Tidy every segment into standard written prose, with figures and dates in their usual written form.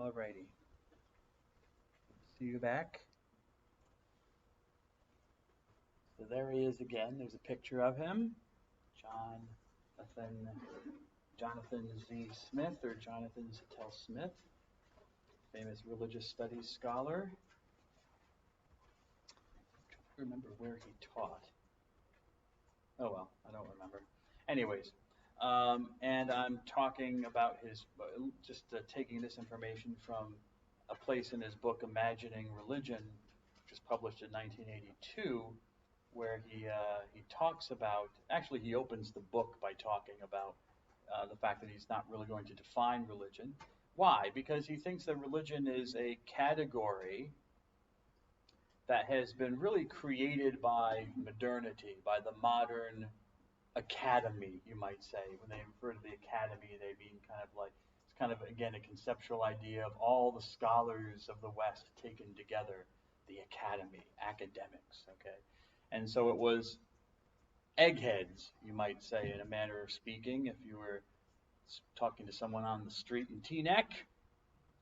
Alrighty. See you back. So there he is again. There's a picture of him. Jonathan Z. Smith, or Jonathan Zattel Smith, famous religious studies scholar. I don't remember where he taught. Oh well, I don't remember. Anyways, and I'm talking about his, taking this information from a place in his book, Imagining Religion, which was published in 1982, where he talks about, actually he opens the book by talking about the fact that he's not really going to define religion. Why? Because he thinks that religion is a category that has been really created by modernity, by the modern academy, you might say. When they refer to the academy, they mean kind of like, it's kind of, again, a conceptual idea of all the scholars of the West taken together, the academy, academics, okay? And so it was eggheads, you might say, in a manner of speaking, if you were talking to someone on the street in Teaneck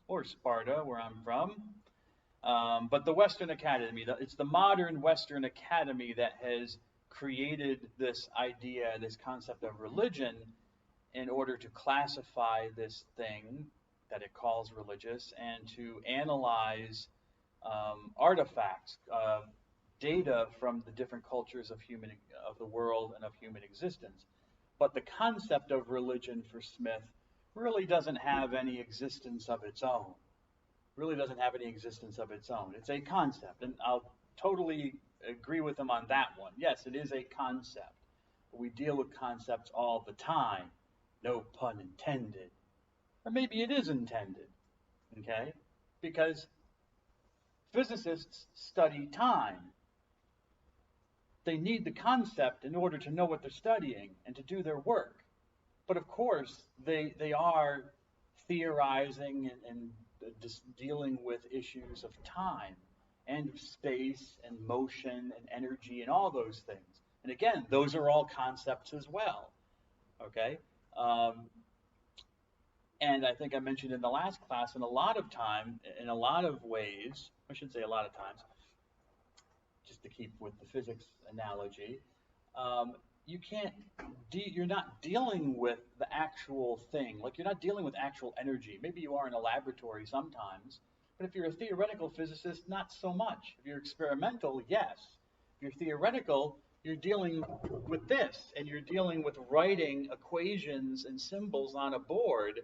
or Sparta, where I'm from. But the Western Academy, it's the modern Western Academy that has created this idea, this concept of religion, in order to classify this thing that it calls religious and to analyze artifacts, data from the different cultures of the world and of human existence. But the concept of religion for Smith really doesn't have any existence of its own. Really doesn't have any existence of its own. It's a concept, and I'll totally agree with him on that one. Yes, it is a concept. But we deal with concepts all the time. No pun intended. Or maybe it is intended, okay? Because physicists study time. They need the concept in order to know what they're studying and to do their work. But of course, they are theorizing and just dealing with issues of time and space and motion and energy and all those things. And again, those are all concepts as well, okay? And I think I mentioned in the last class, in a lot of ways, I should say a lot of times, just to keep with the physics analogy, you're not dealing with the actual thing. Like, you're not dealing with actual energy. Maybe you are in a laboratory sometimes, but if you're a theoretical physicist, not so much. If you're experimental, yes. If you're theoretical, you're dealing with this, and you're dealing with writing equations and symbols on a board,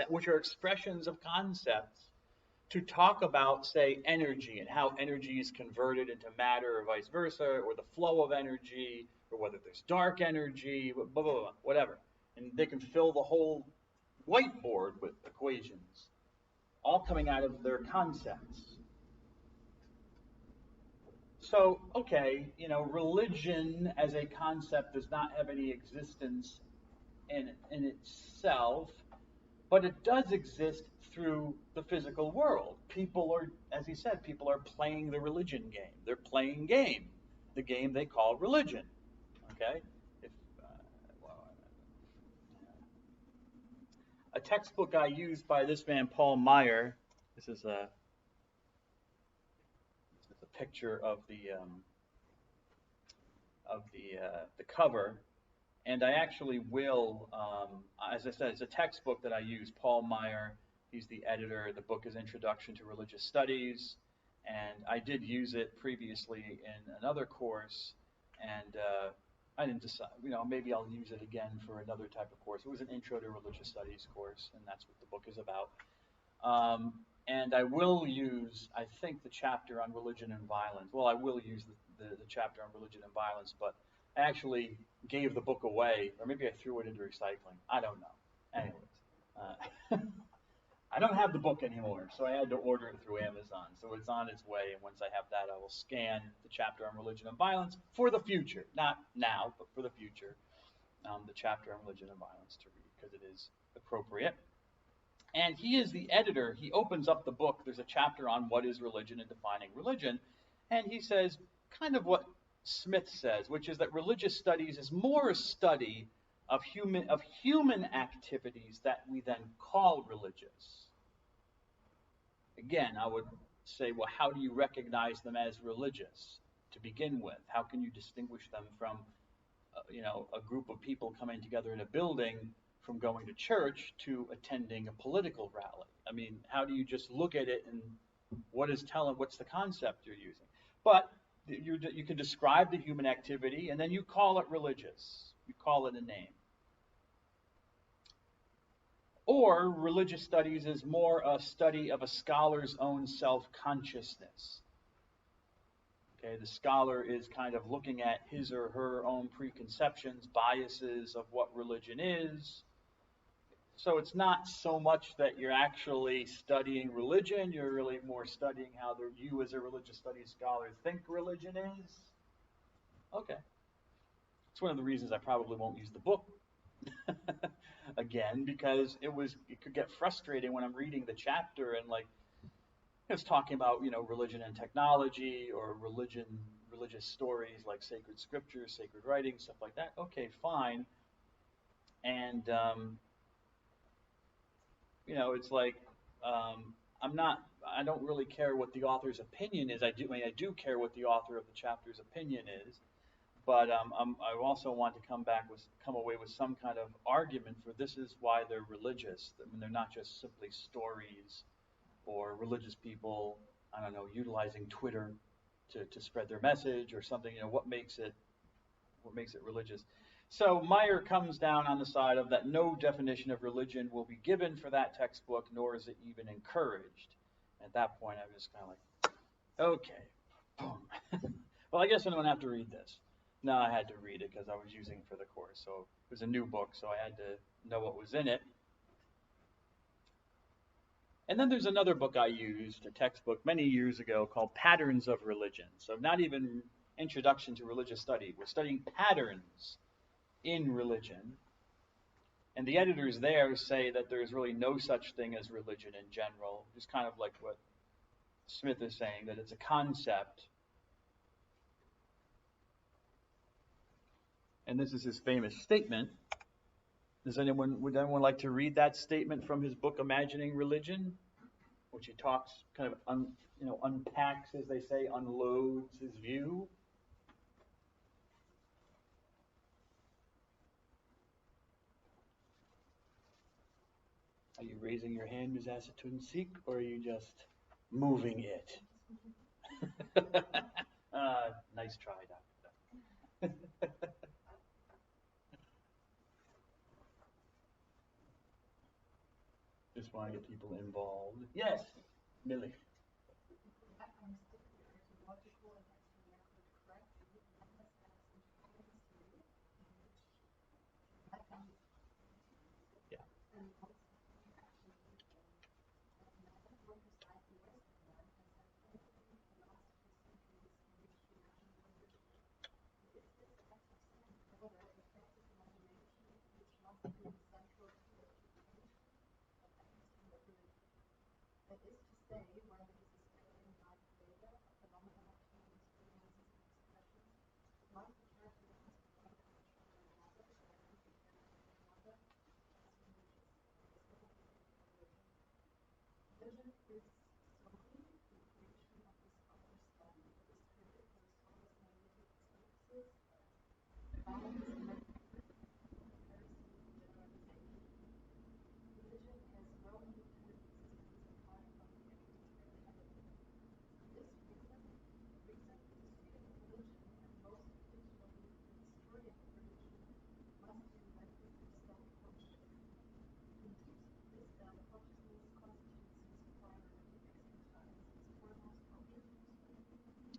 which are expressions of concepts, to talk about, say, energy and how energy is converted into matter or vice versa, or the flow of energy, or whether there's dark energy, blah, blah, blah, whatever. And they can fill the whole whiteboard with equations, all coming out of their concepts. So, okay, religion as a concept does not have any existence in itself, but it does exist through the physical world. People are, as he said, people are playing the religion game. They're playing the game they call religion. Okay? A textbook I used by this man, Paul Meyer, this is a picture of the cover. And I actually will, as I said, it's a textbook that I use. Paul Meyer, he's the editor. The book is Introduction to Religious Studies. And I did use it previously in another course. And I didn't decide, maybe I'll use it again for another type of course. It was an Intro to Religious Studies course, and that's what the book is about. And I will use, I think, the chapter on religion and violence. Well, I will use the chapter on religion and violence, but I actually gave the book away, or maybe I threw it into recycling. I don't know. Anyways, I don't have the book anymore, so I had to order it through Amazon. So it's on its way, and once I have that, I will scan the chapter on religion and violence for the future. Not now, but for the future, the chapter on religion and violence to read, because it is appropriate. And he is the editor. He opens up the book. There's a chapter on what is religion and defining religion. And he says kind of what Smith says, which is that religious studies is more a study of human activities that we then call religious. Again, I would say, well, how do you recognize them as religious to begin with? How can you distinguish them from, a group of people coming together in a building from going to church to attending a political rally? I mean, how do you just look at it and what's the concept you're using? But you can describe the human activity and then you call it religious. You call it a name. Or religious studies is more a study of a scholar's own self-consciousness. Okay, the scholar is kind of looking at his or her own preconceptions, biases of what religion is. So it's not so much that you're actually studying religion, you're really more studying how you as a religious studies scholar think religion is. Okay. It's one of the reasons I probably won't use the book again, because it could get frustrating when I'm reading the chapter and it's talking about, religion and technology or religious stories like sacred scriptures, sacred writings, stuff like that. Okay, fine. And it's like I don't really care what the author's opinion is. I do care what the author of the chapter's opinion is, but I also want to come away with some kind of argument for this is why they're religious. I mean, they're not just simply stories or religious people, I don't know, utilizing Twitter to spread their message or something. What makes it religious? So Meyer comes down on the side of that no definition of religion will be given for that textbook, nor is it even encouraged. At that point, I'm just kind of like, okay, boom. Well, I guess I don't have to read this. No, I had to read it because I was using it for the course. So it was a new book, so I had to know what was in it. And then there's another book I used, a textbook many years ago called Patterns of Religion. So not even Introduction to Religious Study. We're studying patterns in religion. And the editors there say that there's really no such thing as religion in general, just kind of like what Smith is saying, that it's a concept. And this is his famous statement. Would anyone like to read that statement from his book, Imagining Religion, which he talks, kind of, unpacks, as they say, unloads his view? Are you raising your hand, Ms. Asatun-Sik, or are you just moving it? Nice try, Doctor. Just want to get people involved. Yes, Millie. Yeah.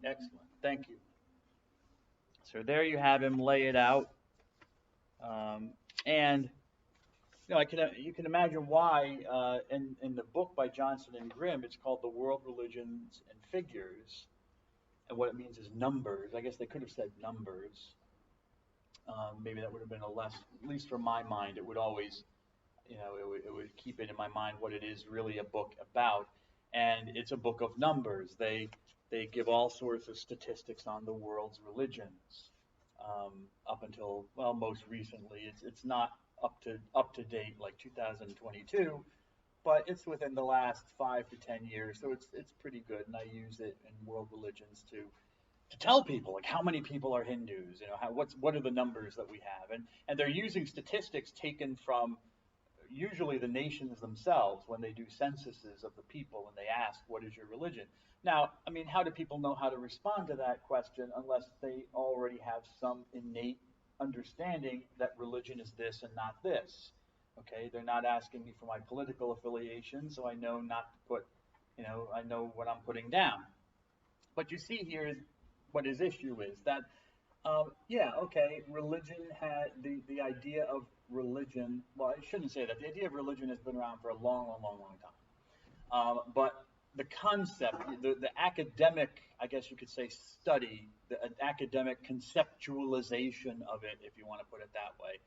Excellent. Thank you. So there you have him lay it out. And you can imagine why in the book by Johnson and Grimm, it's called The World, Religions, and Figures. And what it means is numbers. I guess they could have said numbers. Maybe that would have been at least from my mind, it would always, it would keep it in my mind what it is really a book about. And it's a book of numbers. They give all sorts of statistics on the world's religions up until, well, most recently. It's not up to date like 2022, but it's within the last 5 to 10 years, so it's pretty good, and I use it in world religions to tell people like how many people are Hindus, what are the numbers that we have, and they're using statistics taken from usually the nations themselves when they do censuses of the people and they ask, what is your religion? Now, I mean, how do people know how to respond to that question unless they already have some innate understanding that religion is this and not this? Okay, they're not asking me for my political affiliation, so I know not to put, I know what I'm putting down. But you see here is what his issue is that yeah, okay, religion had the idea of religion. Well, I shouldn't say that. The idea of religion has been around for a long, long, long, long time. But the concept, the academic, I guess you could say, study, the academic conceptualization of it, if you want to put it that way,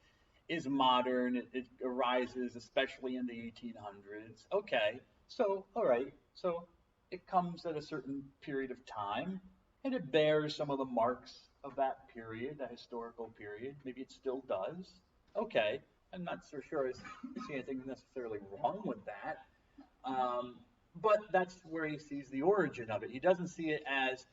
is modern. It arises especially in the 1800s. Okay, so all right, so it comes at a certain period of time, and it bears some of the marks of that period, that historical period. Maybe it still does. Okay, I'm not so sure I see anything necessarily wrong with that. But that's where he sees the origin of it. He doesn't see it as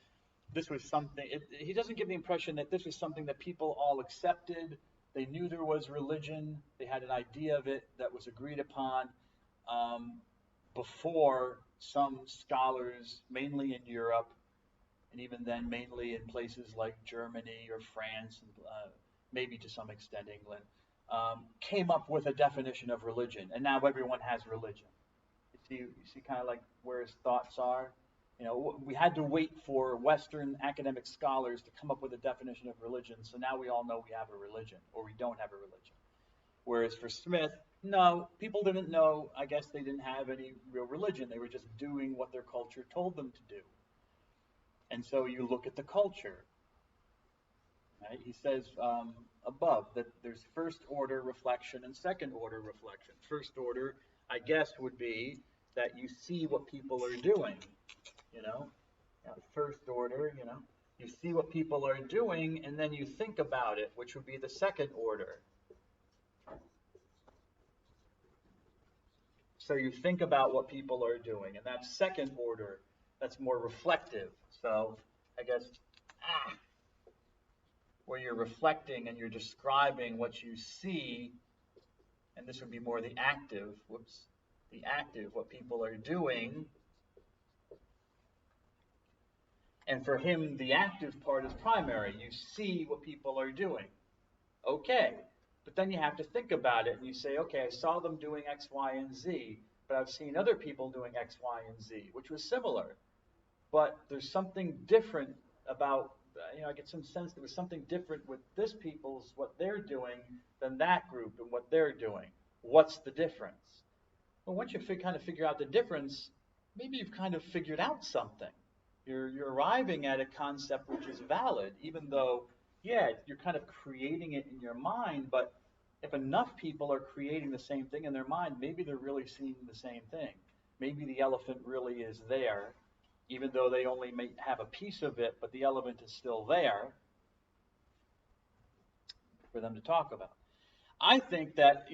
this was something, he doesn't give the impression that this was something that people all accepted. They knew there was religion. They had an idea of it that was agreed upon before some scholars, mainly in Europe, and even then mainly in places like Germany or France, and maybe to some extent England, came up with a definition of religion. And now everyone has religion. You see kind of like where his thoughts are. We had to wait for Western academic scholars to come up with a definition of religion, so now we all know we have a religion, or we don't have a religion. Whereas for Smith, no, people didn't know. I guess they didn't have any real religion. They were just doing what their culture told them to do. And so you look at the culture. Right? He says above that there's first order reflection and second order reflection. First order, I guess, would be that you see what people are doing. First order, you see what people are doing, and then you think about it, which would be the second order. So you think about what people are doing, and that's second order. That's more reflective. So I guess, where you're reflecting and you're describing what you see, and this would be more the active, what people are doing. And for him, the active part is primary. You see what people are doing. Okay. But then you have to think about it, and you say, okay, I saw them doing X, Y, and Z, but I've seen other people doing X, Y, and Z, which was similar. But there's something different about, I get some sense there was something different with this people's, what they're doing, than that group and what they're doing. What's the difference? Well, once you kind of figure out the difference, maybe you've kind of figured out something. You're arriving at a concept which is valid, even though, yeah, you're kind of creating it in your mind, but if enough people are creating the same thing in their mind, maybe they're really seeing the same thing. Maybe the elephant really is there, even though they only may have a piece of it, but the elephant is still there for them to talk about. I think that,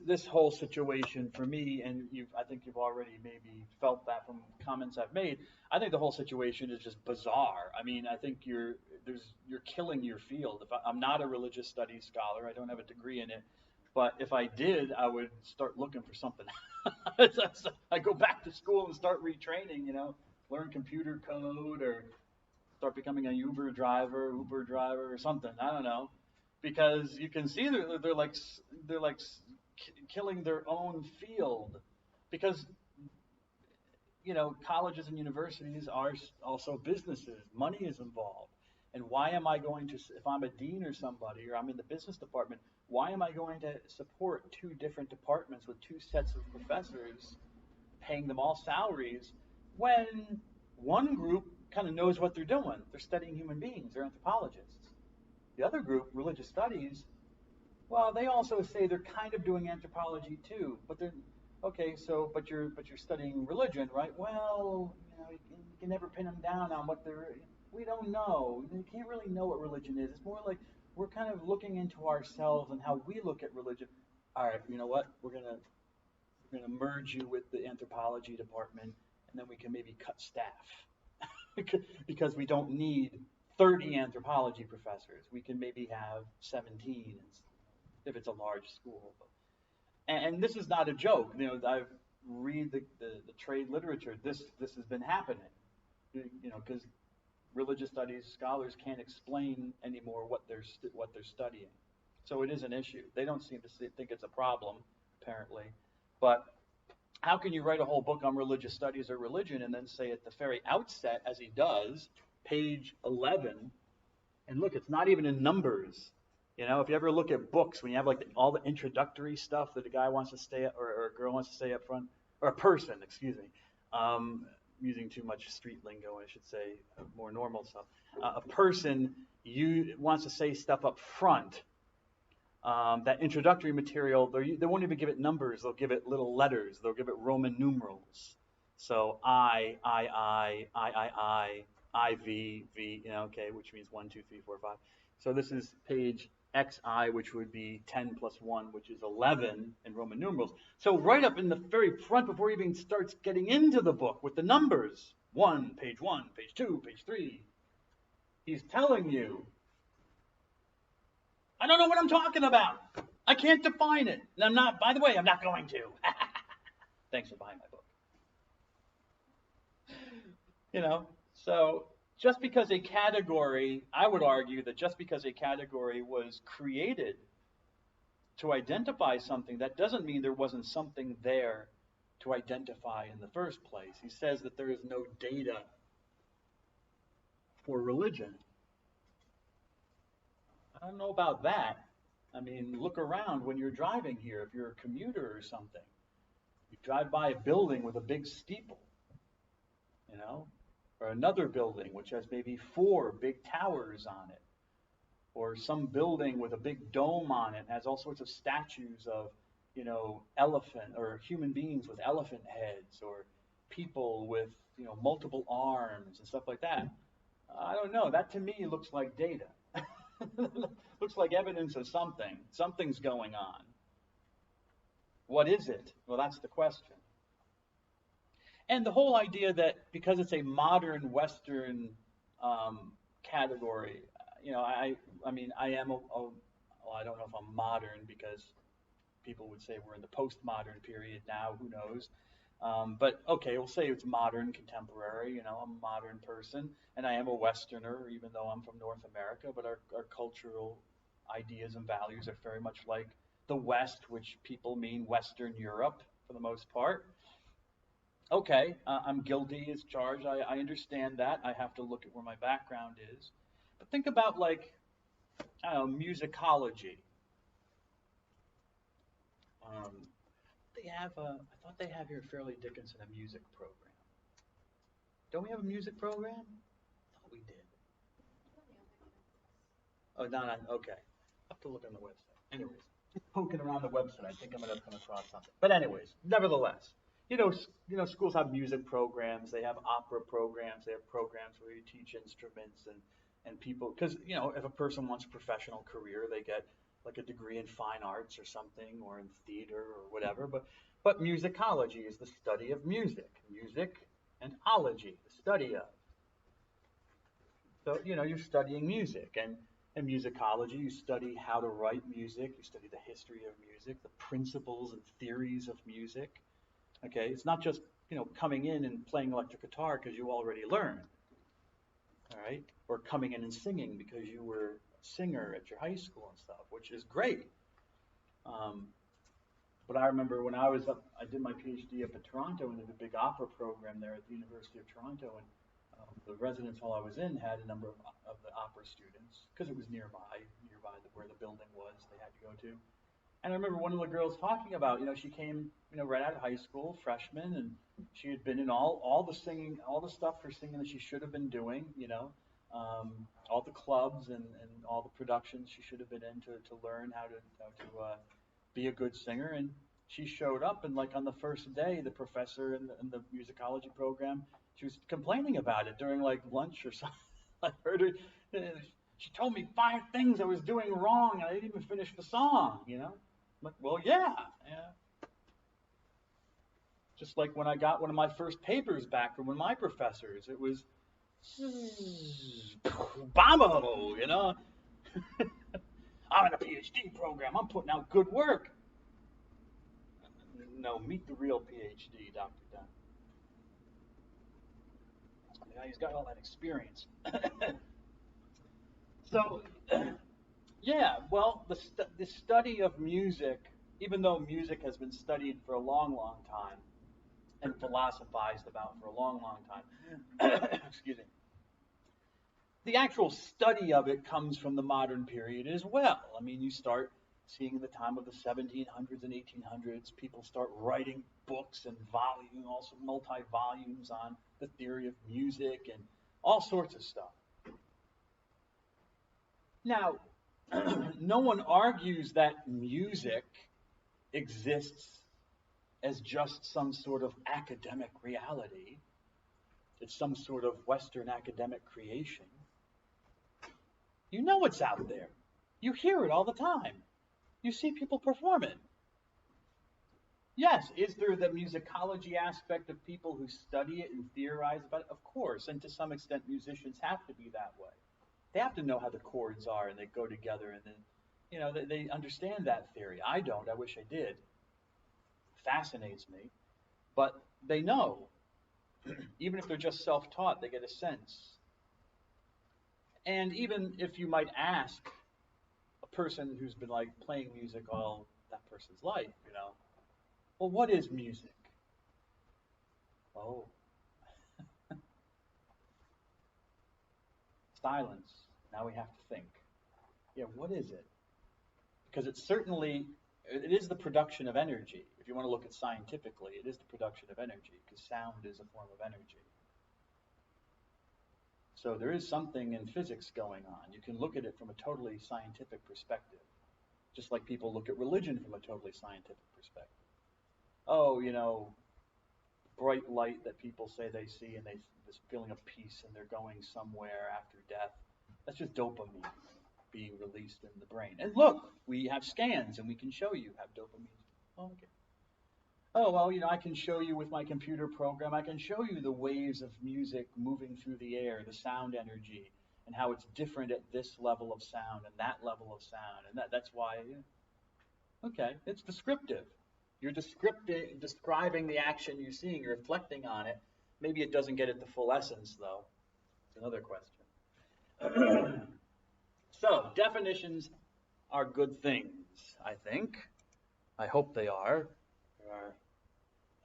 this whole situation for me, and I think you've already maybe felt that from comments I've made. I think the whole situation is just bizarre. I mean, I think you're killing your field. I'm not a religious studies scholar. I don't have a degree in it, but if I did, I would start looking for something. I go back to school and start retraining. Learn computer code or start becoming a Uber driver or something. I don't know, because you can see they're like killing their own field, because colleges and universities are also businesses. Money is involved, and why am I going to, if I'm a dean or somebody, or I'm in the business department, why am I going to support two different departments with two sets of professors, paying them all salaries, when one group kind of knows what they're doing? They're studying human beings. They're anthropologists. The other group, religious studies, well, they also say they're kind of doing anthropology too, but they're okay. So, but you're studying religion, right? Well, you can never pin them down on what they're. We don't know. You can't really know what religion is. It's more like we're kind of looking into ourselves and how we look at religion. All right, you know what? We're gonna we're going to merge you with the anthropology department, and then we can maybe cut staff because we don't need 30 anthropology professors. We can maybe have 17 if it's a large school. And this is not a joke. You know, I read the trade literature. This has been happening. You know, because religious studies scholars can't explain anymore what they're studying. So it is an issue. They don't seem to think it's a problem, apparently. But how can you write a whole book on religious studies or religion and then say at the very outset, as he does, page 11, and look, it's not even in numbers. You know, if you ever look at books, when you have like all the introductory stuff that a guy wants to stay up, or a girl wants to stay up front, or a person, excuse me, using too much street lingo, I should say, more normal stuff. A person wants to say stuff up front. That introductory material, they won't even give it numbers. They'll give it little letters. They'll give it Roman numerals. So I, V, you know, okay, which means 1, 2, 3, 4, 5. So this is page XI, which would be 10 plus 1, which is 11 in Roman numerals. So right up in the very front, before he even starts getting into the book with the numbers, page 2, page 3, he's telling you, I don't know what I'm talking about. I can't define it. And I'm not, by the way, I'm not going to. Thanks for buying my book. You know, so just because a category, I would argue that just because a category was created to identify something, that doesn't mean there wasn't something there to identify in the first place. He says that there is no data for religion. I don't know about that. I mean, look around when you're driving here. If you're a commuter or something, you drive by a building with a big steeple, you know, or another building which has maybe 4 big towers on it, or some building with a big dome on it and has all sorts of statues of, you know, elephant or human beings with elephant heads, or people with, you know, multiple arms and stuff like that. I don't know. That to me looks like data. Looks like evidence of something. Something's going on. What is it? Well, that's the question. And the whole idea that because it's a modern Western category, you know, I mean, I am well, I don't know if I'm modern, because people would say we're in the postmodern period now. Who knows? But okay, we'll say it's modern, contemporary. You know, I'm a modern person, and I am a Westerner, even though I'm from North America. But our cultural ideas and values are very much like the West, which people mean Western Europe for the most part. Okay, I'm guilty as charged. I understand that. I have to look at where my background is. But think about, like, I don't know, musicology. I thought they have here at Fairleigh Dickinson a music program. Don't we have a music program? I thought we did. Oh, no, okay. I'll have to look on the website. Anyways, just poking around the website, I think I'm going to come across something. But anyways, nevertheless, you know, schools have music programs. They have opera programs. They have programs where you teach instruments and people, because, you know, if a person wants a professional career, they get like a degree in fine arts or something, or in theater or whatever. But musicology is the study of music. Music and ology, the study of. So, you know, you're studying music, and in musicology, you study how to write music, you study the history of music, the principles and theories of music. Okay, it's not just, you know, coming in and playing electric guitar because you already learned, all right? Or coming in and singing because you were a singer at your high school and stuff, which is great. But I remember when I was up, I did my PhD up at Toronto, and there's a big opera program there at the University of Toronto, and the residence hall I was in had a number of the opera students, because it was nearby where the building was they had to go to. And I remember one of the girls talking about, you know, she came, you know, right out of high school, freshman, and she had been in all the singing, all the stuff for singing that she should have been doing, you know, all the clubs and all the productions she should have been in to learn how to be a good singer. And she showed up, and like on the first day, the professor in the musicology program, she was complaining about it during like lunch or something. I heard her. She told me 5 things I was doing wrong, and I didn't even finish the song. You know, I'm like, well, yeah. Just like when I got one of my first papers back from one of my professors, it was Obama, you know. I'm in a PhD program. I'm putting out good work. No, meet the real PhD, Dr. Dunn. Yeah, he's got all that experience. So, yeah, well, the study of music, even though music has been studied for a long, long time and philosophized about for a long, long time, excuse me, the actual study of it comes from the modern period as well. I mean, you start seeing the time of the 1700s and 1800s, people start writing books and also multi-volumes on the theory of music and all sorts of stuff. Now, no one argues that music exists as just some sort of academic reality. It's some sort of Western academic creation. You know it's out there. You hear it all the time. You see people perform it. Yes, is there the musicology aspect of people who study it and theorize about it? Of course, and to some extent musicians have to be that way. They have to know how the chords are and they go together and then, you know, they understand that theory. I don't. I wish I did. It fascinates me. But they know. Even if they're just self-taught, they get a sense. And even if you might ask a person who's been like playing music all that person's life, you know, well, what is music? Oh, silence. Now we have to think. Yeah, what is it? Because it is the production of energy. If you want to look at scientifically, it is the production of energy, because sound is a form of energy. So there is something in physics going on. You can look at it from a totally scientific perspective, just like people look at religion from a totally scientific perspective. Oh, you know, bright light that people say they see and this feeling of peace and they're going somewhere after death. That's just dopamine being released in the brain. And look, we have scans and we can show you have dopamine. Oh, okay. Oh, well, you know, I can show you with my computer program, I can show you the waves of music moving through the air, the sound energy, and how it's different at this level of sound and that level of sound. And that's why, okay, it's descriptive. You're describing the action you're seeing, you're reflecting on it. Maybe it doesn't get at the full essence, though. It's another question. So, definitions are good things, I think. I hope they are.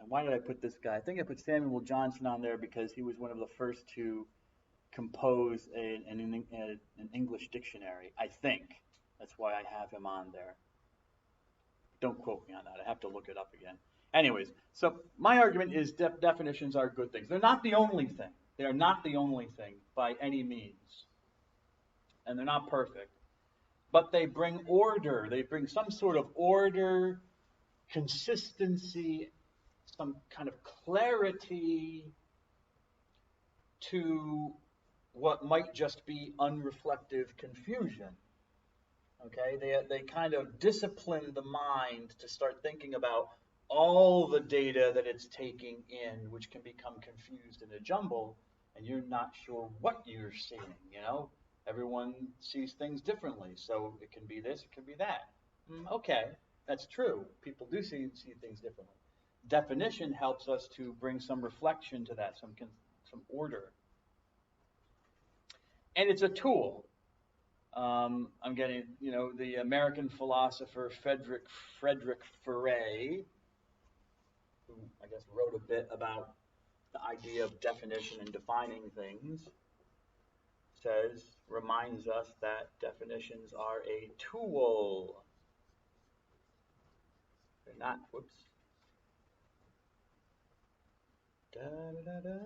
And why did I put this guy? I think I put Samuel Johnson on there because he was one of the first to compose an English dictionary, I think. That's why I have him on there. Don't quote me on that. I have to look it up again. Anyways, so my argument is definitions are good things. They're not the only thing. They are not the only thing by any means. And they're not perfect. But they bring order. They bring some sort of order, consistency, some kind of clarity to what might just be unreflective confusion. Okay, they kind of discipline the mind to start thinking about all the data that it's taking in, which can become confused in a jumble, and you're not sure what you're seeing, you know? Everyone sees things differently, so it can be this, it can be that. Okay, that's true. People do see things differently. Definition helps us to bring some reflection to that, some order. And it's a tool. I'm getting, you know, the American philosopher Frederick Fairleigh, who I guess wrote a bit about the idea of definition and defining things, reminds us that definitions are a tool. They're not, whoops. Da, da, da, da,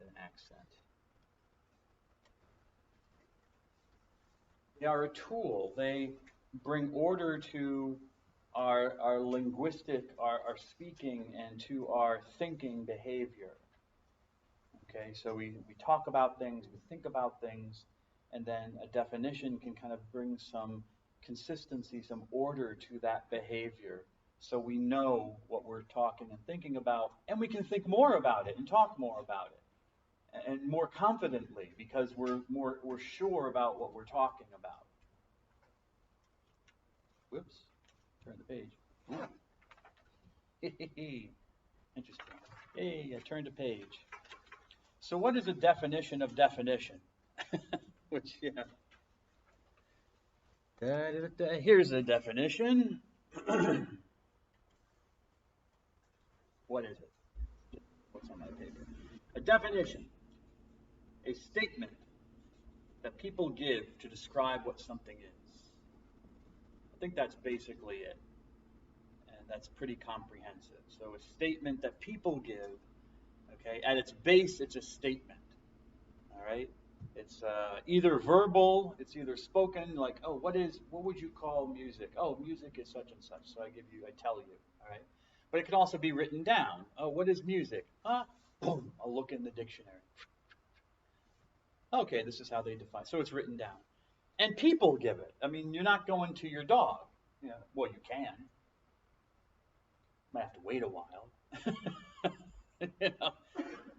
an accent. They are a tool. They bring order to our linguistic, our speaking, and to our thinking behavior. Okay, so we talk about things, we think about things, and then a definition can kind of bring some consistency, some order to that behavior, so we know what we're talking and thinking about, and we can think more about it and talk more about it, and more confidently, because we're sure about what we're talking about. Whoops, turn the page. Interesting. Hey, I turned a page. So what is a definition of definition? Which, yeah. Here's a definition. What is it? What's on my paper? A definition. A statement that people give to describe what something is. I think that's basically it. And that's pretty comprehensive. So a statement that people give, okay, at its base, it's a statement. All right? It's either verbal, it's either spoken, like, oh, what would you call music? Oh, music is such and such. So I tell you, all right? But it can also be written down. Oh, what is music? Boom, I'll look in the dictionary. Okay, this is how they define. So it's written down. And people give it. I mean, you're not going to your dog. You know, well, you can. Might have to wait a while. You know,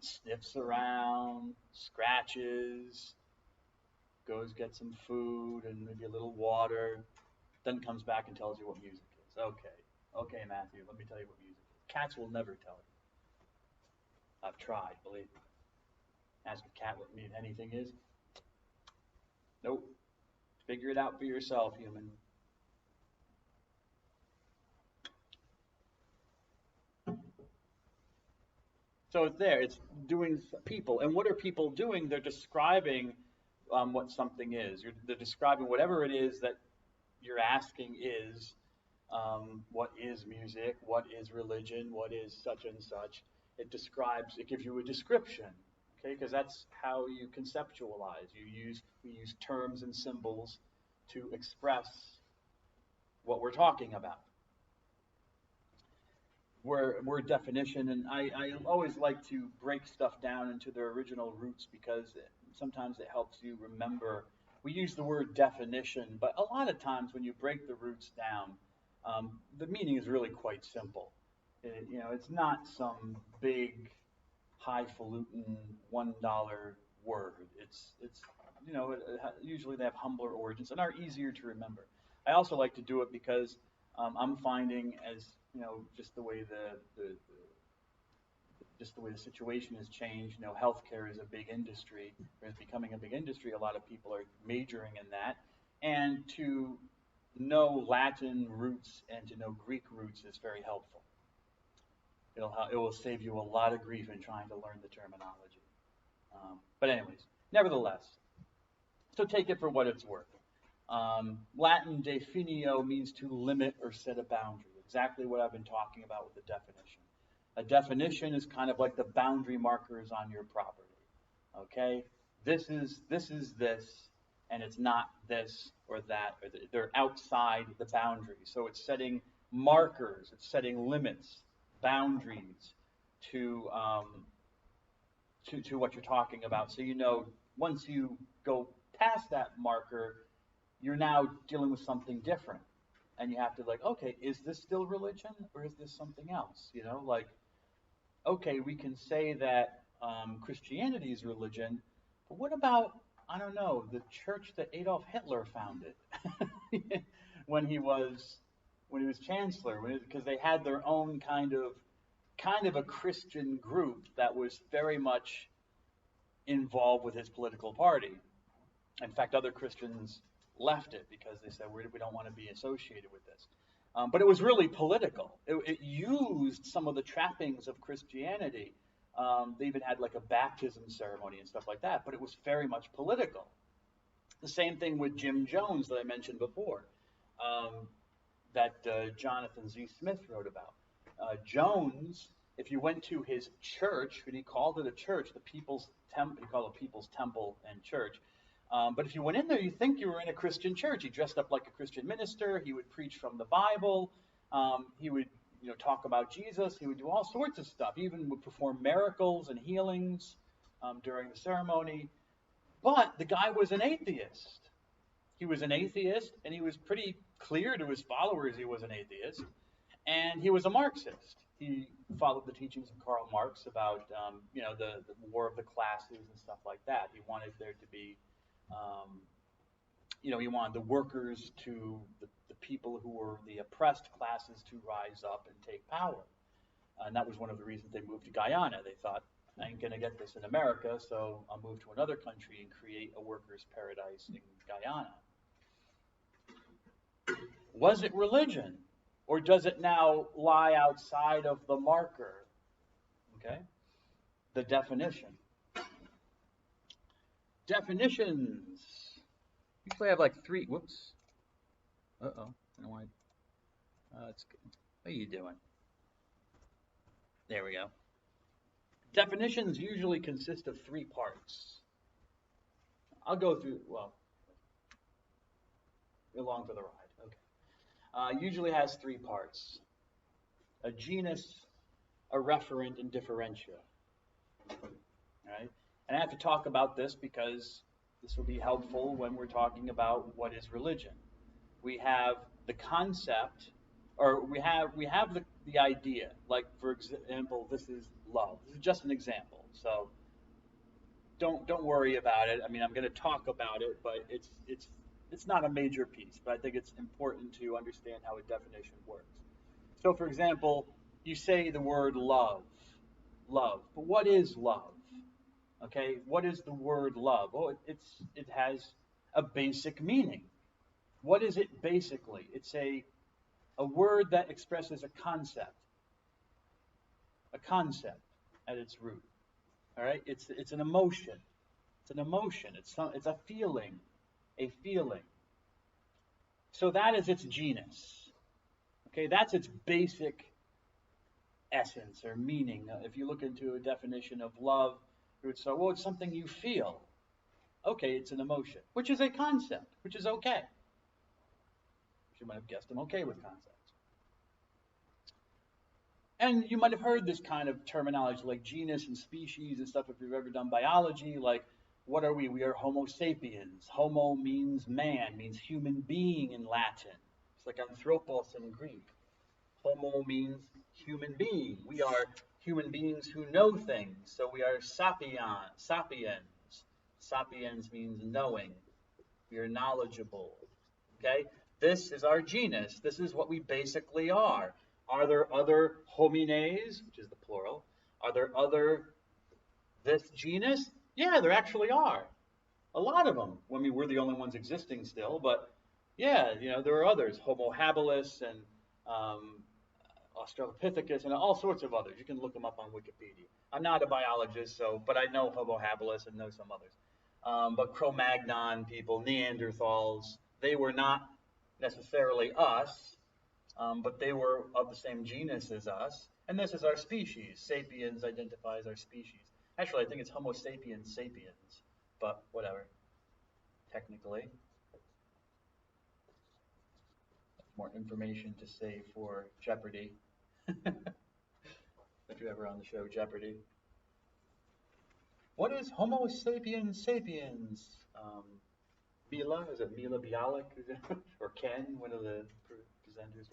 sniffs around, scratches, goes get some food and maybe a little water, then comes back and tells you what music is. Okay, Matthew, let me tell you what music is. Cats will never tell you. I've tried, believe me. Ask a cat what anything is. Nope. Figure it out for yourself, human. So it's there. It's doing people. And what are people doing? They're describing what something is. They're describing whatever it is that you're asking is. What is music? What is religion? What is such and such? It gives you a description. Okay, because that's how you conceptualize. We use terms and symbols to express what we're talking about. Word definition, and I always like to break stuff down into their original roots, because sometimes it helps you remember. We use the word definition, but a lot of times when you break the roots down, the meaning is really quite simple. It's not some big, highfalutin $1 word. It's usually they have humbler origins and are easier to remember. I also like to do it because I'm finding, as just the way the situation has changed. Healthcare is a big industry, or is becoming a big industry. A lot of people are majoring in that, and to know Latin roots and to know Greek roots is very helpful. It will save you a lot of grief in trying to learn the terminology. But anyways, nevertheless, so take it for what it's worth. Latin definio means to limit or set a boundary. Exactly what I've been talking about with the definition. A definition is kind of like the boundary markers on your property. Okay, this is this, and it's not this or that, or they're outside the boundary. So it's setting markers, it's setting limits, boundaries to what you're talking about. So once you go past that marker, you're now dealing with something different. And you have to okay, is this still religion or is this something else? Okay, we can say that Christianity is religion, but what about, I don't know, the church that Adolf Hitler founded when he was chancellor? Because they had their own kind of a Christian group that was very much involved with his political party. In fact, other Christians left it because they said, we don't want to be associated with this. But it was really political. It used some of the trappings of Christianity. They even had a baptism ceremony and stuff like that, but it was very much political. The same thing with Jim Jones that I mentioned before, that Jonathan Z. Smith wrote about. Jones, if you went to his church, and he called it a church, the People's Temple, he called it People's Temple and Church. But if you went in there, you'd think you were in a Christian church. He dressed up like a Christian minister. He would preach from the Bible. He would, talk about Jesus. He would do all sorts of stuff. He even would perform miracles and healings during the ceremony. But the guy was an atheist. He was an atheist, and he was pretty clear to his followers he was an atheist, and he was a Marxist. He followed the teachings of Karl Marx about, the war of the classes and stuff like that. He wanted there to be, he wanted the workers the people who were the oppressed classes to rise up and take power. And that was one of the reasons they moved to Guyana. They thought, I ain't going to get this in America, so I'll move to another country and create a workers' paradise in Guyana. Was it religion? Or does it now lie outside of the marker? Okay? The definition. Definitions. Usually I have like three. Whoops. Uh-oh. I don't want that's good. What are you doing? There we go. Definitions usually consist of three parts. I'll go through, along for the ride. Okay. Usually has three parts. A genus, a referent, and differentia. Right? And I have to talk about this because this will be helpful when we're talking about what is religion. We have the concept, or we have the idea. Like, for example, this is love. This is just an example. So don't worry about it. I mean, I'm going to talk about it, but it's not a major piece, but I think it's important to understand how a definition works. So, for example, you say the word love. Love. But what is love? Okay, what is the word love? Oh, it has a basic meaning. What is it basically? It's a word that expresses a concept at its root. All right, it's an emotion. It's an emotion. It's a feeling, So that is its genus. Okay, that's its basic essence or meaning. If you look into a definition of love, it would say, well, it's something you feel. Okay, it's an emotion, which is a concept, which is okay. You might have guessed I'm okay with concepts. And you might have heard this kind of terminology like genus and species and stuff if you've ever done biology. Like, what are we? We are Homo sapiens. Homo means man, means human being in Latin. It's like anthropos in Greek. Homo means human being. We are human beings who know things. So we are sapiens. Sapiens means knowing. We are knowledgeable. Okay? This is our genus. This is what we basically are. Are there other homines, which is the plural? Are there other this genus? Yeah, there actually are. A lot of them. I mean, we're the only ones existing still, but yeah, there are others. Homo habilis and Australopithecus and all sorts of others. You can look them up on Wikipedia. I'm not a biologist, but I know Homo habilis and know some others. But Cro-Magnon people, Neanderthals, they were not necessarily us, but they were of the same genus as us. And this is our species. Sapiens identifies our species. Actually, I think it's Homo sapiens sapiens, but whatever, technically. More information to say for Jeopardy. If you're ever on the show Jeopardy. What is Homo sapiens sapiens? Mila, is it Mila Bialik? Or Ken, one of the presenters?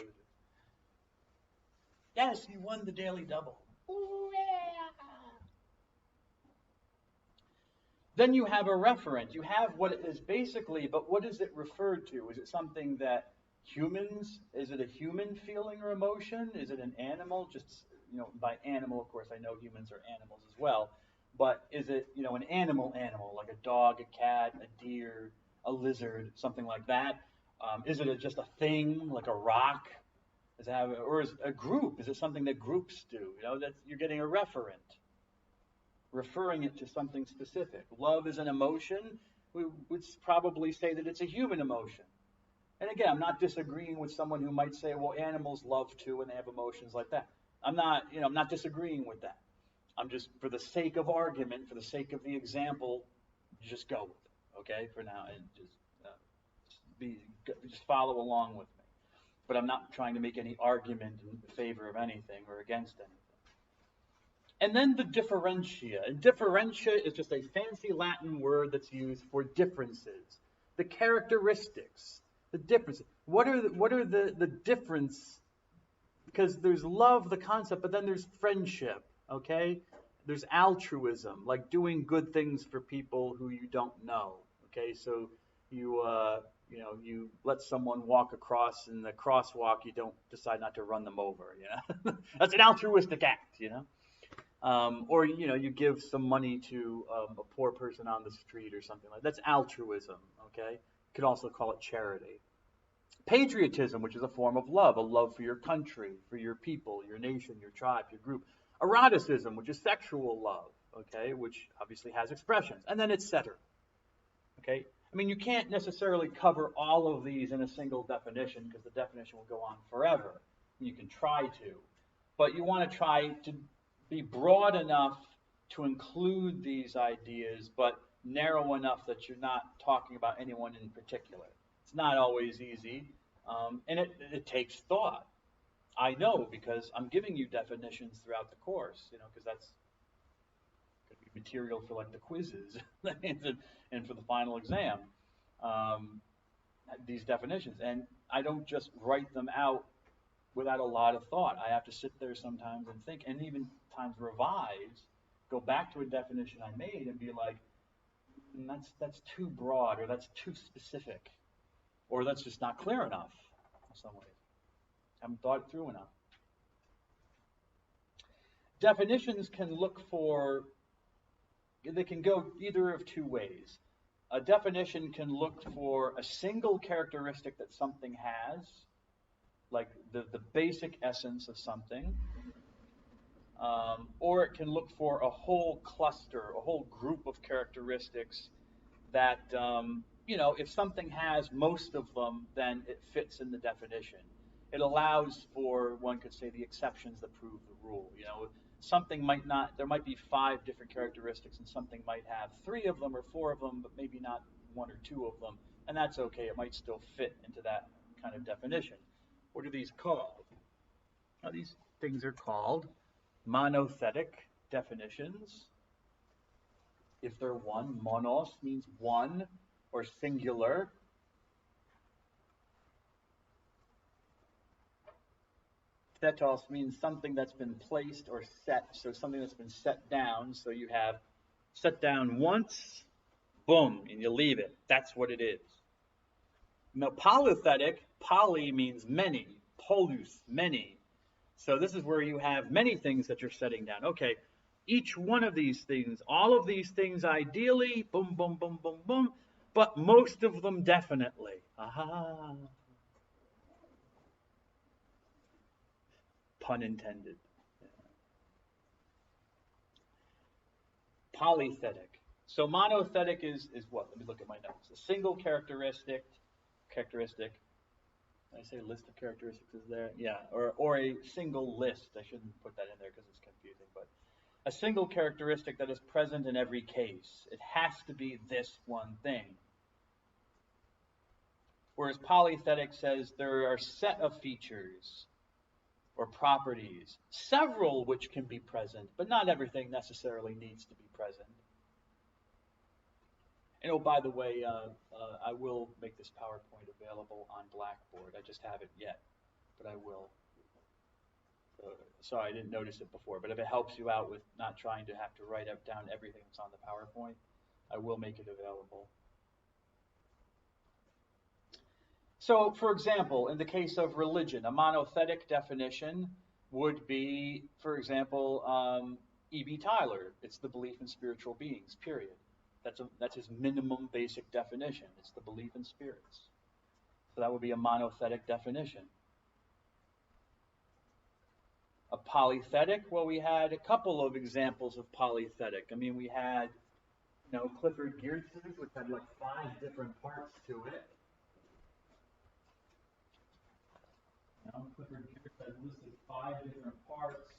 Yes, you won the Daily Double. Ooh, yeah. Then you have a referent. You have what it is basically, but what is it referred to? Is it something that humans, is it a human feeling or emotion? Is it an animal? Just, by animal, of course, I know humans are animals as well. But is it, an animal, like a dog, a cat, a deer, a lizard, something like that? Is it just a thing, like a rock? Or is it a group? Is it something that groups do? You're getting a referent, referring it to something specific. Love is an emotion. We would probably say that it's a human emotion. And again, I'm not disagreeing with someone who might say, well, animals love too and they have emotions like that. I'm not disagreeing with that. I'm just, for the sake of argument, for the sake of the example, just go with it, okay, for now, and just follow along with me. But I'm not trying to make any argument in favor of anything or against anything. And then the differentia. And differentia is just a fancy Latin word that's used for differences, the characteristics, the differences. What are the difference? Because there's love, the concept, but then there's friendship, okay? There's altruism, like doing good things for people who you don't know, okay? So you you let someone walk across in the crosswalk, you don't decide not to run them over, That's an altruistic act, or you give some money to a poor person on the street or something like that. That's altruism, okay? You could also call it charity. Patriotism, which is a form of love, a love for your country, for your people, your nation, your tribe, your group. Eroticism, which is sexual love, okay, which obviously has expressions, and then etc. Okay, I mean, you can't necessarily cover all of these in a single definition because the definition will go on forever. You can try to, but you want to try to be broad enough to include these ideas, but narrow enough that you're not talking about anyone in particular. It's not always easy, and it takes thought. I know because I'm giving you definitions throughout the course, because that's going to be material for like the quizzes and for the final exam. These definitions, and I don't just write them out without a lot of thought. I have to sit there sometimes and think, and even times revise, go back to a definition I made and be like, that's too broad, or that's too specific, or that's just not clear enough in some ways. I haven't thought it through enough. Definitions can they can go either of two ways. A definition can look for a single characteristic that something has, like the basic essence of something, or it can look for a whole cluster, a whole group of characteristics that, if something has most of them, then it fits in the definition. It allows for, one could say, the exceptions that prove the rule. Something might not, there might be 5 different characteristics, and something might have 3 of them or 4 of them, but maybe not 1 or 2 of them, and that's okay. It might still fit into that kind of definition. What are these called? Now, these things are called monothetic definitions. If they're one, monos means one or singular. Thetos means something that's been placed or set, so something that's been set down. So you have set down once, boom, and you leave it. That's what it is. Now, polythetic, poly means many, polus, many. So this is where you have many things that you're setting down. Okay, each one of these things, all of these things ideally, boom, boom, boom, boom, boom, but most of them definitely. Aha. Pun intended. Polythetic. So monothetic is what? Let me look at my notes. A single characteristic. Did I say list of characteristics is there? Yeah, or a single list. I shouldn't put that in there because it's confusing, but a single characteristic that is present in every case. It has to be this one thing. Whereas polythetic says there are a set of features or properties, several which can be present, but not everything necessarily needs to be present. And oh, by the way, I will make this PowerPoint available on Blackboard. I just haven't yet, but I will. Sorry, I didn't notice it before, but if it helps you out with not trying to have to write down everything that's on the PowerPoint, I will make it available. So, for example, in the case of religion, a monothetic definition would be, for example, E.B. Tyler. It's the belief in spiritual beings, period. That's his minimum basic definition. It's the belief in spirits. So that would be a monothetic definition. A polythetic, well, we had a couple of examples of polythetic. I mean, we had, Clifford Geertz's, which had like 5 different parts to it. Clifford Geertz has listed 5 different parts.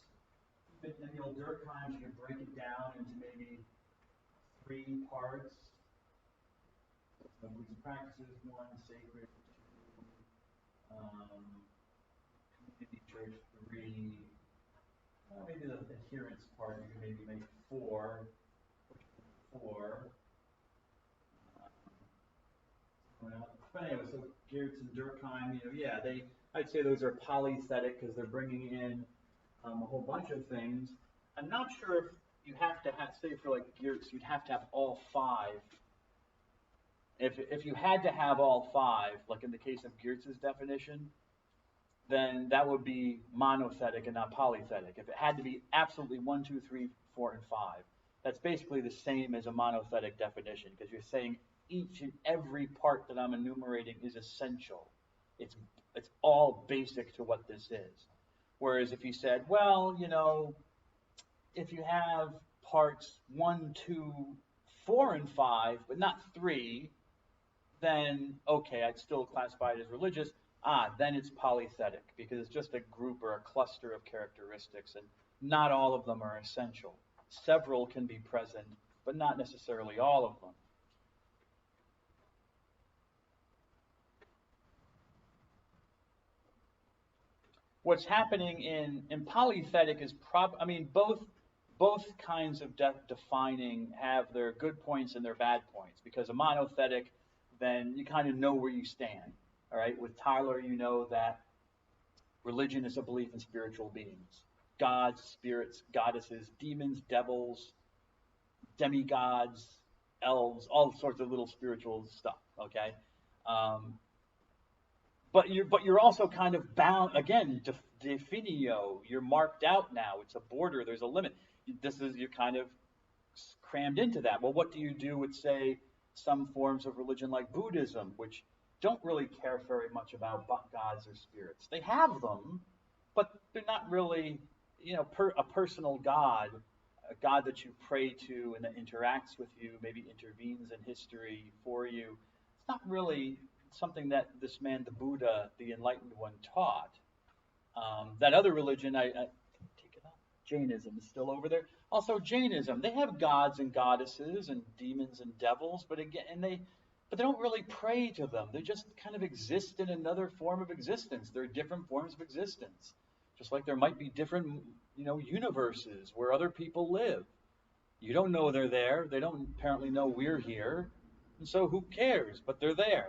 In the old Durkheim, you can break it down into maybe 3 parts. So these practices, 1, sacred, 2, community church, 3, Maybe the adherence part, you can maybe make 4. 4. But anyway, so Geertz and Durkheim, yeah, I'd say those are polythetic because they're bringing in a whole bunch of things. I'm not sure if you have to say for like Geertz, you'd have to have all 5. If you had to have all 5, like in the case of Geertz's definition, then that would be monothetic and not polythetic. If it had to be absolutely 1, 2, 3, 4, and 5, that's basically the same as a monothetic definition because you're saying each and every part that I'm enumerating is essential. It's all basic to what this is. Whereas if you said, well, if you have parts 1, 2, 4, and 5, but not 3, then okay, I'd still classify it as religious. Then it's polythetic because it's just a group or a cluster of characteristics, and not all of them are essential. Several can be present, but not necessarily all of them. What's happening in polythetic is both kinds of defining have their good points and their bad points. Because a monothetic, then you kind of know where you stand. All right, with Tyler, you know that religion is a belief in spiritual beings, gods, spirits, goddesses, demons, devils, demigods, elves, all sorts of little spiritual stuff. Okay. But you're also kind of bound again. Definio, you're marked out now. It's a border. There's a limit. You're kind of crammed into that. Well, what do you do with, say, some forms of religion like Buddhism, which don't really care very much about gods or spirits? They have them, but they're not really, a personal God, a God that you pray to and that interacts with you, maybe intervenes in history for you. It's not really something that this man, the Buddha, the enlightened one, taught. That other religion, I take it out. Jainism is still over there. Also, Jainism, they have gods and goddesses and demons and devils, but they don't really pray to them. They just kind of exist in another form of existence. They're different forms of existence, just like there might be different, universes where other people live. You don't know they're there. They don't apparently know we're here, and so who cares? But they're there,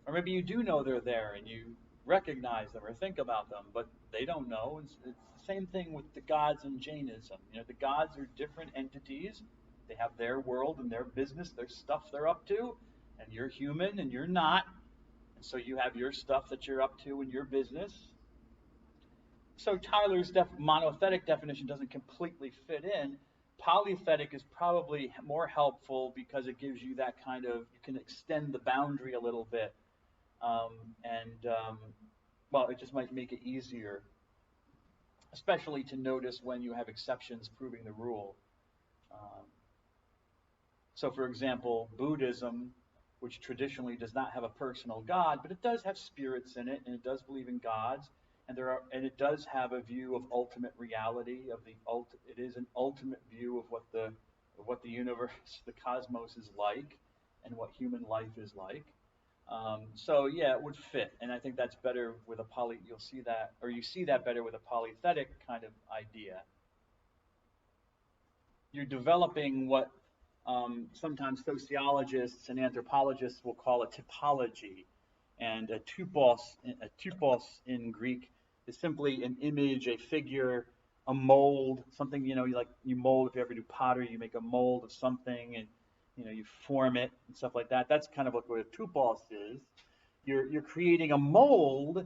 Or maybe you do know they're there and you recognize them or think about them, but they don't know. It's the same thing with the gods in Jainism. The gods are different entities. They have their world and their business, their stuff they're up to, and you're human and you're not. And so you have your stuff that you're up to and your business. So Tyler's monothetic definition doesn't completely fit in. Polythetic is probably more helpful because it gives you that kind of, you can extend the boundary a little bit. It just might make it easier, especially to notice when you have exceptions proving the rule. So, for example, Buddhism, which traditionally does not have a personal God, but it does have spirits in it, and it does believe in gods, and it does have a view of ultimate reality. It is an ultimate view of what the universe, the cosmos is like, and what human life is like. It would fit, and I think that's better with you see that better with a polythetic kind of idea. You're developing what sometimes sociologists and anthropologists will call a typology, and a typos in Greek is simply an image, a figure, a mold, something, you mold. If you ever do pottery, you make a mold of something, and you form it and stuff like that. That's kind of what a typos is. You're creating a mold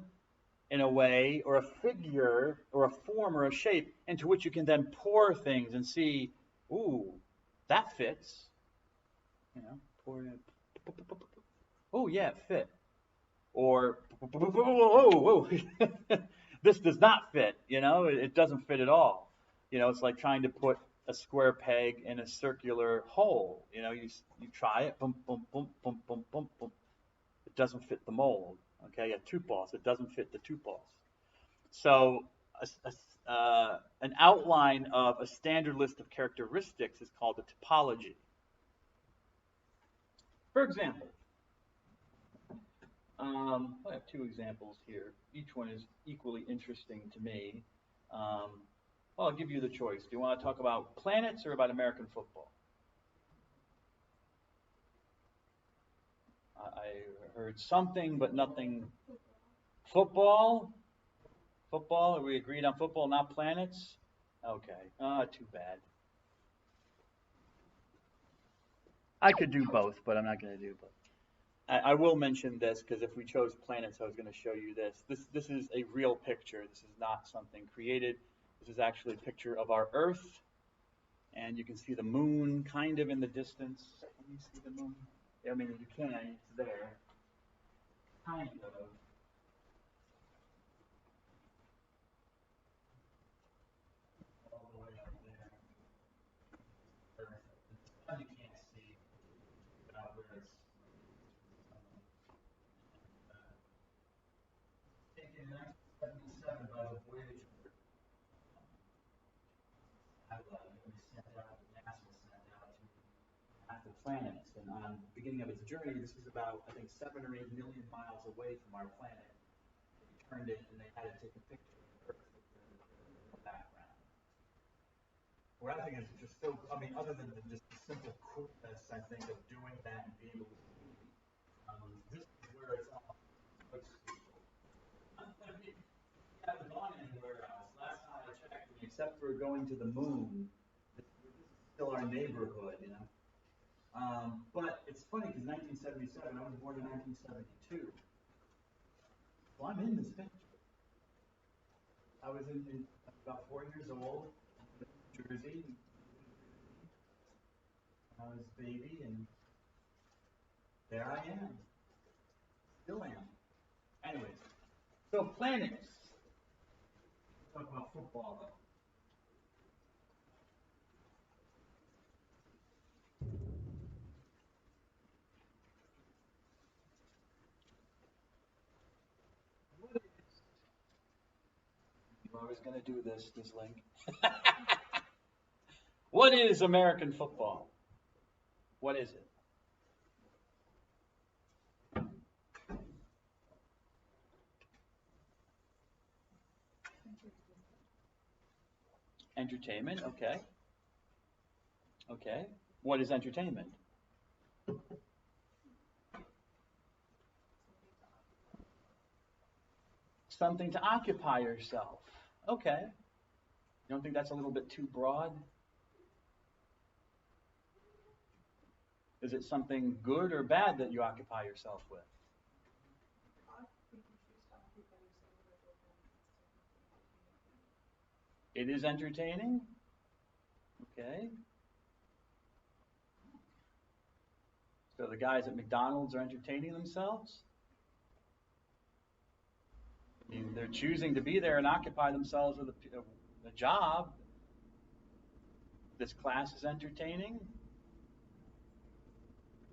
in a way, or a figure, or a form, or a shape, into which you can then pour things and see, ooh, that fits. Pour it. Oh yeah, it fit. Or whoa, this does not fit. It doesn't fit at all. It's like trying to put a square peg in a circular hole. You try it, boom, boom, boom, boom, boom, boom, boom. It doesn't fit the mold. Okay, a typos, it doesn't fit the typos. So an outline of a standard list of characteristics is called a typology. For example, I have 2 examples here. Each one is equally interesting to me. Well, I'll give you the choice. Do you want to talk about planets or about American football? I heard something, but nothing. Football? Football? Are we agreed on football, not planets? Okay. Too bad. I could do both, but I'm not going to do both. I will mention this because if we chose planets, I was going to show you this. This is a real picture. This is not something created. This is actually a picture of our Earth, and you can see the moon kind of in the distance. Can you see the moon? I mean, you can. It's there. Kind of. All the way up there. You can't see without where it's taken in 1977 by the Voyager satellite. It was sent out, NASA sent out to map the planets. And on the beginning of its journey, this was about, I think, 7 or 8 million miles away from our planet. They turned it and they had to take a picture of the Earth with the background. What I think is just so, I mean, other than just the simple coolness, I think, of doing that and being able to see, this is where it's all. Haven't gone anywhere else. Last time I checked, except for going to the moon, this is still our neighborhood, you know. But it's funny because 1977, I was born in 1972. Well, I'm in this picture. I was in about 4 years old, in New Jersey. I was a baby, and there I am. Still am. Anyways, so planets. Let's talk about football, though. I was going to do this link. What is American football? What is it? Entertainment, okay. Okay. What is entertainment? Something to occupy yourself. Okay. You don't think that's a little bit too broad? Is it something good or bad that you occupy yourself with? It is entertaining? Okay. So the guys at McDonald's are entertaining themselves? I mean, they're choosing to be there and occupy themselves with a job. This class is entertaining?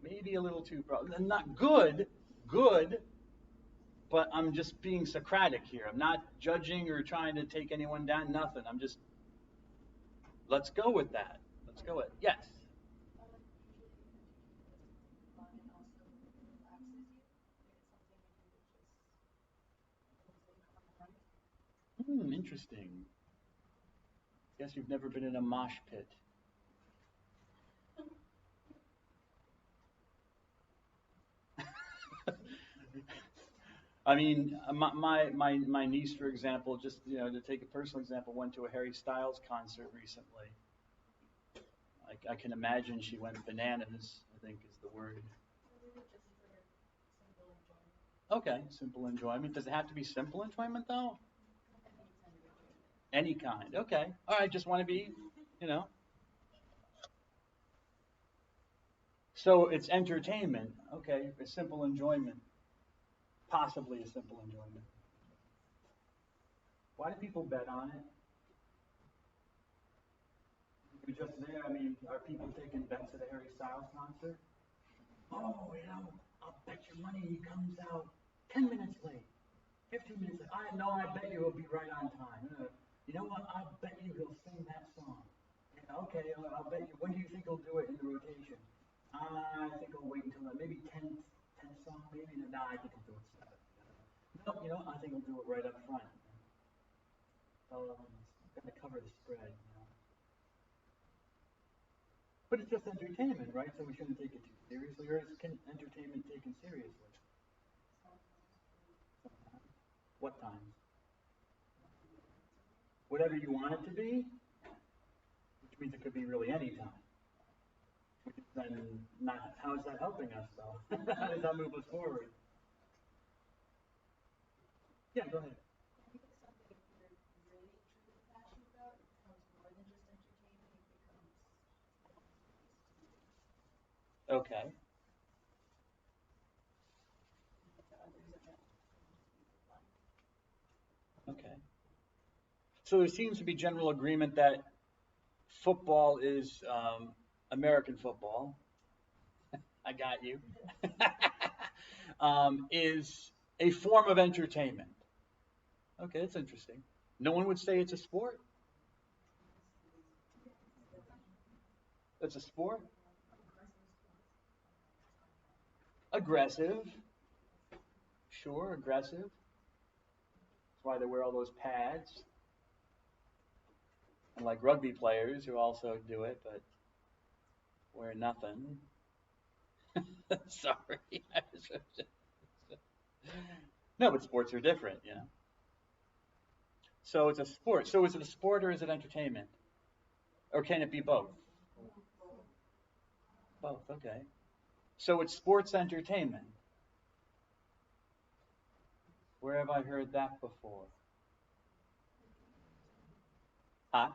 Maybe a little too broad. Not good, but I'm just being Socratic here. I'm not judging or trying to take anyone down, nothing. I'm just, let's go with that. Let's go with it. Yes? Interesting. Guess you've never been in a mosh pit. I mean, my niece, for example, just to take a personal example, went to a Harry Styles concert recently. I can imagine she went bananas, I think is the word. Okay, simple enjoyment. Does it have to be simple enjoyment though? Any kind. Okay. All right. Just want to be, you know. So it's entertainment. Okay. A simple enjoyment. Possibly a simple enjoyment. Why do people bet on it? You're just there. I mean, are people taking bets at a Harry Styles concert? Oh, I'll bet your money he comes out 10 minutes late, 15 minutes late. I bet you he'll be right on time. You know what? I'll bet you he'll sing that song. Okay, I'll bet you. When do you think he'll do it in the rotation? I think I'll wait until maybe 10th song, maybe. No, I think he'll do it 7th. No, I think he'll do it right up front. Gotta cover the spread, you know. But it's just entertainment, right? So we shouldn't take it too seriously, or is entertainment taken seriously? Sometimes. What times? Whatever you want it to be, which means it could be really any time. Which is then not, how is that helping us though? How does that move us forward? Yeah, go ahead. Okay. Okay. So there seems to be general agreement that football is American football. I got you. Is a form of entertainment. Okay, that's interesting. No one would say it's a sport. It's a sport. Aggressive. Sure, aggressive. That's why they wear all those pads. And like rugby players who also do it, but wear nothing. Sorry. No, but sports are different, you know. So it's a sport. So is it a sport or is it entertainment? Or can it be both? Both, okay. So it's sports entertainment. Where have I heard that before? Huh?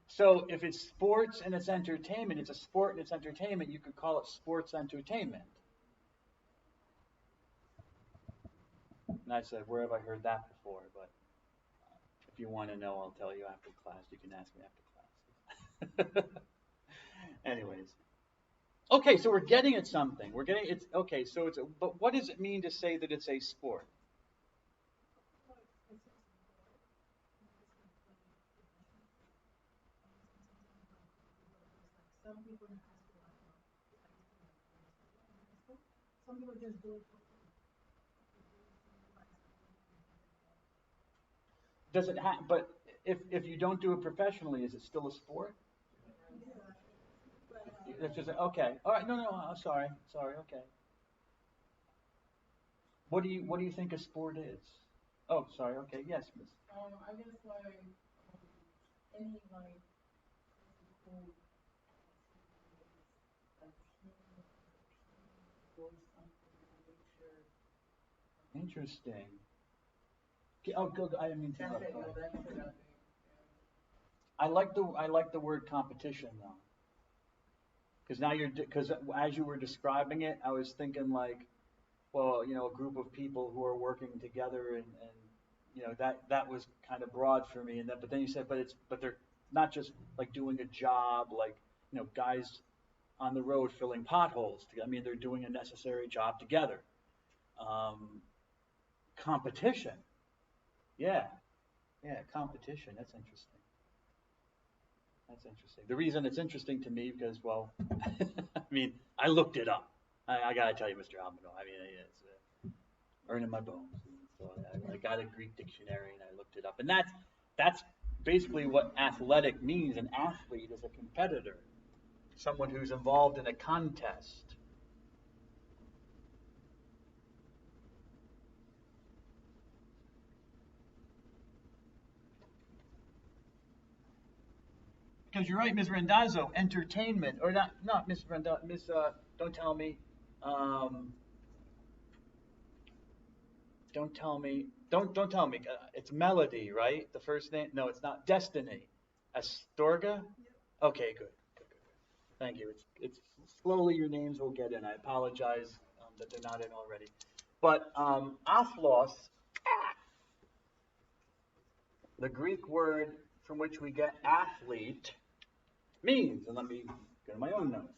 So if it's sports and it's entertainment, it's a sport and it's entertainment, you could call it sports entertainment. And I said, where have I heard that before? But if you want to know, I'll tell you after class. You can ask me after class. Anyways. Okay, so we're getting at something. We're getting it's okay, so it's a, but what does it mean to say that it's a sport? Does it have but if you don't do it professionally, is it still a sport? It's just okay. All right, no, sorry. Sorry, okay. What do you think a sport is? Oh, sorry, okay, yes, miss. Interesting. Oh, good. I didn't mean to. I like the word competition though, because now because as you were describing it, I was thinking like, well, a group of people who are working together and that was kind of broad for me. And then but then you said, but they're not just like doing a job like guys on the road filling potholes. I mean, they're doing a necessary job together. Um, competition. Yeah, yeah, competition. That's interesting. That's interesting. The reason it's interesting to me because, well, I mean, I looked it up. I gotta tell you, Mr. Albano. I mean, it's earning my bones. So I got a Greek dictionary and I looked it up, and that's basically what athletic means. An athlete is a competitor, someone who's involved in a contest. Because you're right, Ms. Randazzo, entertainment, or not Ms. Randazzo, Ms. Don't tell me, um, don't tell me. It's Melody, right? The first name? No, it's not. Destiny. Astorga? Okay, good. Good, good, good. Thank you. It's slowly your names will get in. I apologize that they're not in already. But athlos, the Greek word from which we get athlete, means, and let me go to my own notes.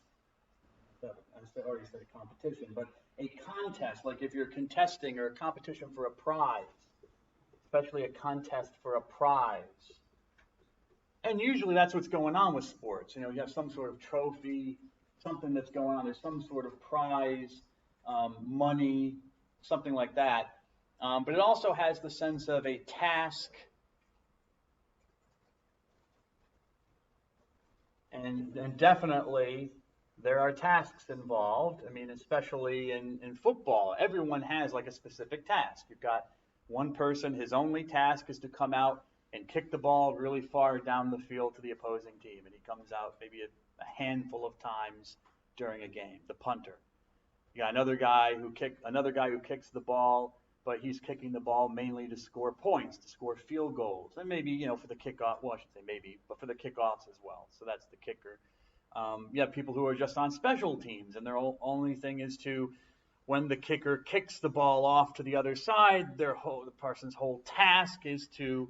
Already said a competition, but a contest, like if you're contesting or a competition for a prize, especially a contest for a prize. And usually that's what's going on with sports. You have some sort of trophy, something that's going on. There's some sort of prize, money, something like that. But it also has the sense of a task And definitely there are tasks involved. I mean, especially in football, everyone has like a specific task. You've got one person, his only task is to come out and kick the ball really far down the field to the opposing team. And he comes out maybe a handful of times during a game, the punter. You got another guy who kicks the ball, but he's kicking the ball mainly to score points, to score field goals, and maybe for the kickoff. Well, I should say maybe, but for the kickoffs as well. So that's the kicker. You have people who are just on special teams, and their only thing is to, when the kicker kicks the ball off to the other side, the person's whole task is to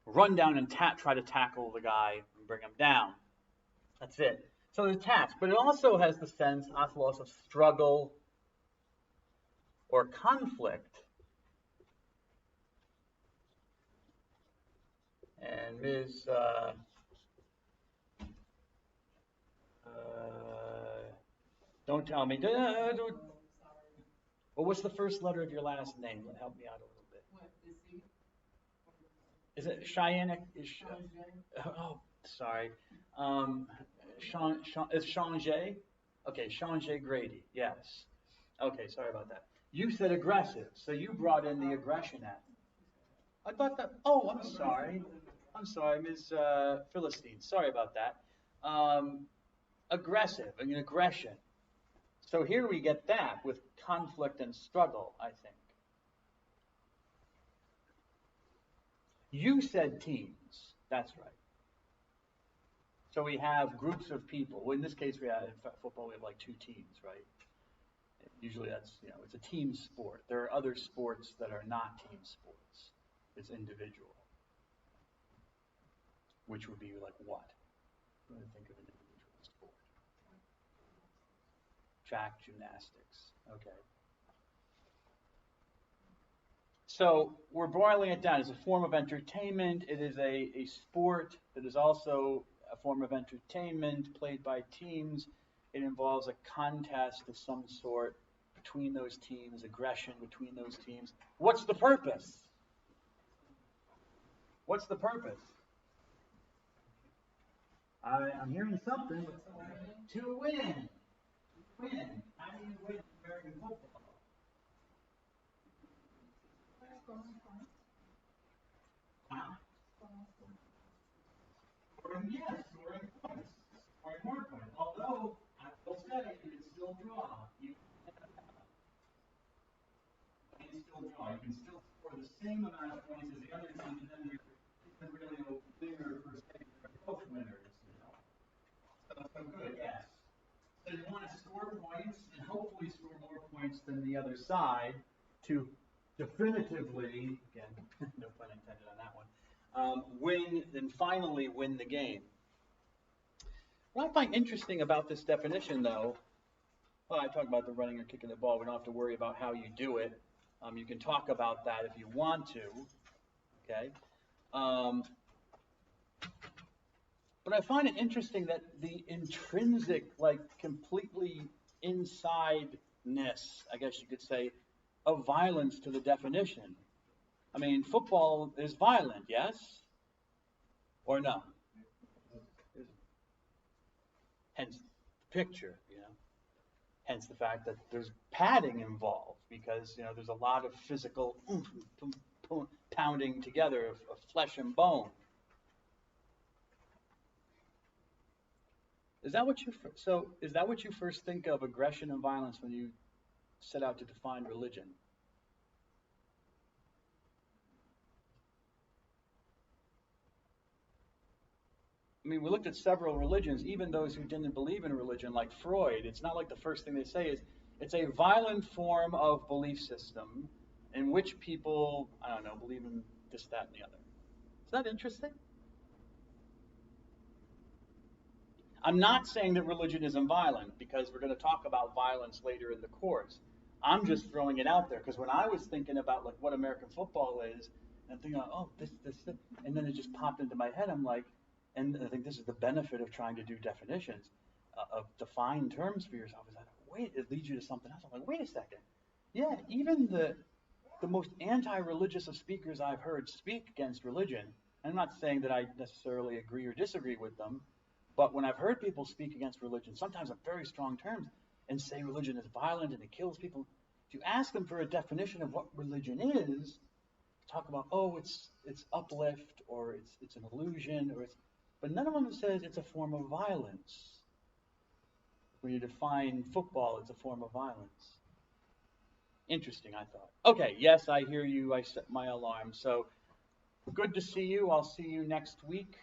run down and try to tackle the guy and bring him down. That's it. So the task, but it also has the sense, osmosis, of struggle or conflict. And Ms. Don't tell me. Well, what's the first letter of your last name? Help me out a little bit. Is it Cheyenne? Oh, sorry. Is Changé? Okay, Changé Grady. Yes. Okay, sorry about that. You said aggressive, so you brought in the aggression act. I thought that. Oh, I'm sorry. Ms. Philistine. Sorry about that. Aggressive, I mean aggression. So here we get that with conflict and struggle, I think. You said teams. That's right. So we have groups of people. Well, in this case, in football, we have like two teams, right? Usually that's, it's a team sport. There are other sports that are not team sports. It's individual. Which would be like what? I'm going to think of an individual sport. Track, gymnastics. Okay. So we're boiling it down. It's a form of entertainment. It is a sport that is also a form of entertainment played by teams. It involves a contest of some sort between those teams, aggression between those teams. What's the purpose? What's the purpose? I'm hearing something. To win. Win. How do you win American football? Huh? Yes, scoring points. Scoring more points. Although, I will say, you can still draw. You can still draw. You can still score the same amount of points as the other team, and then there isn't really a winner per se. They're both winners, So good, yes. So you want to score points and hopefully score more points than the other side to definitively, again, no pun intended on that one, win and finally win the game. What I find interesting about this definition, though, well, I talk about the running or kicking the ball. We don't have to worry about how you do it. You can talk about that if you want to, okay? But I find it interesting that the intrinsic, like completely insideness, I guess you could say, of violence to the definition. I mean, football is violent, yes? Or no? Hence the picture, Hence the fact that there's padding involved because, there's a lot of physical pounding together of flesh and bone. Is that what you first think of, aggression and violence, when you set out to define religion? I mean, we looked at several religions, even those who didn't believe in religion, like Freud. It's not like the first thing they say is, it's a violent form of belief system in which people, I don't know, believe in this, that, and the other. Is that interesting? I'm not saying that religion isn't violent, because we're going to talk about violence later in the course. I'm just throwing it out there, because when I was thinking about like what American football is, and thinking, oh, this, and then it just popped into my head, I'm like, and I think this is the benefit of trying to do definitions, of defined terms for yourself, is that, wait, it leads you to something else. I'm like, wait a second. Yeah, even the most anti-religious of speakers I've heard speak against religion, I'm not saying that I necessarily agree or disagree with them, But when I've heard people speak against religion, sometimes in very strong terms, and say religion is violent and it kills people, if you ask them for a definition of what religion is, talk about, oh, it's uplift, or it's an illusion, but none of them says it's a form of violence. When you define football, it's a form of violence. Interesting, I thought. Okay, yes, I hear you. I set my alarm. So good to see you. I'll see you next week.